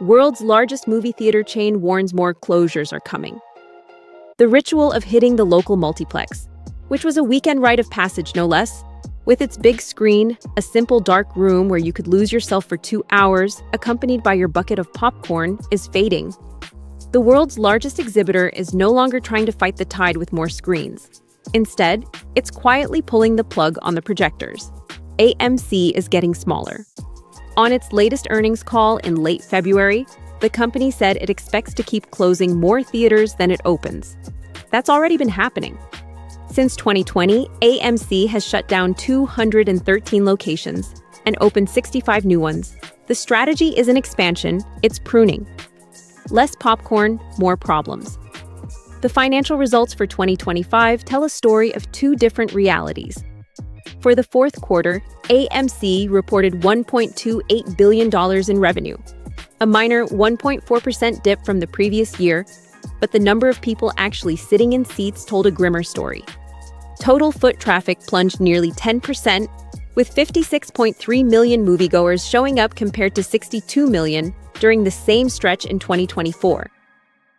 World's largest movie theater chain warns more closures are coming. The ritual of hitting the local multiplex, which was a weekend rite of passage no less, with its big screen, a simple dark room where you could lose yourself for 2 hours, accompanied by your bucket of popcorn, is fading. The world's largest exhibitor is no longer trying to fight the tide with more screens. Instead, it's quietly pulling the plug on the projectors. AMC is getting smaller. On its latest earnings call in late February, the company said it expects to keep closing more theaters than it opens. That's already been happening. Since 2020, AMC has shut down 213 locations and opened 65 new ones. The strategy isn't expansion, it's pruning. Less popcorn, more problems. The financial results for 2025 tell a story of two different realities. For the fourth quarter, AMC reported $1.28 billion in revenue, a minor 1.4% dip from the previous year, but the number of people actually sitting in seats told a grimmer story. Total foot traffic plunged nearly 10%, with 56.3 million moviegoers showing up compared to 62 million during the same stretch in 2024.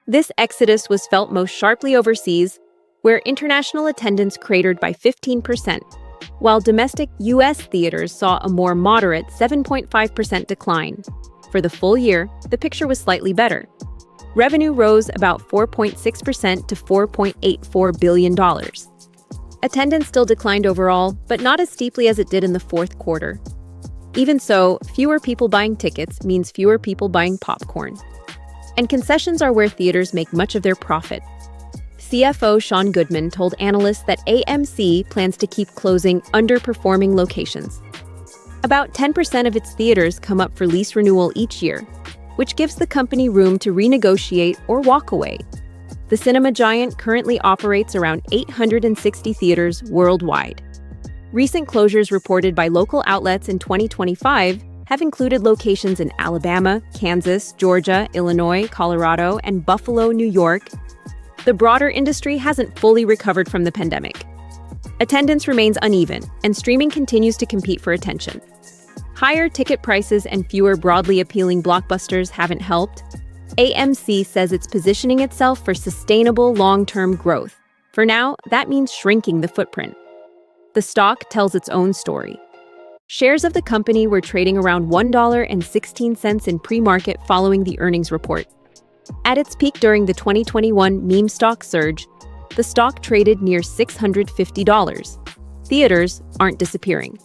This exodus was felt most sharply overseas, where international attendance cratered by 15%, while domestic U.S. theaters saw a more moderate 7.5% decline. For the full year, the picture was slightly better. Revenue rose about 4.6% to $4.84 billion. Attendance still declined overall, but not as steeply as it did in the fourth quarter. Even so, fewer people buying tickets means fewer people buying popcorn. And concessions are where theaters make much of their profit. CFO Sean Goodman told analysts that AMC plans to keep closing underperforming locations. About 10% of its theaters come up for lease renewal each year, which gives the company room to renegotiate or walk away. The cinema giant currently operates around 860 theaters worldwide. Recent closures reported by local outlets in 2025 have included locations in Alabama, Kansas, Georgia, Illinois, Colorado, and Buffalo, New York. The broader industry hasn't fully recovered from the pandemic. Attendance remains uneven, and streaming continues to compete for attention. Higher ticket prices and fewer broadly appealing blockbusters haven't helped. AMC says it's positioning itself for sustainable long-term growth. For now, that means shrinking the footprint. The stock tells its own story. Shares of the company were trading around $1.16 in pre-market following the earnings report. At its peak during the 2021 meme stock surge, the stock traded near $650. Theaters aren't disappearing.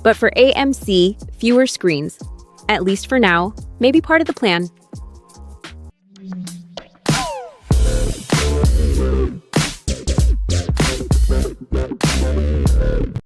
But for AMC, fewer screens, at least for now, may be part of the plan.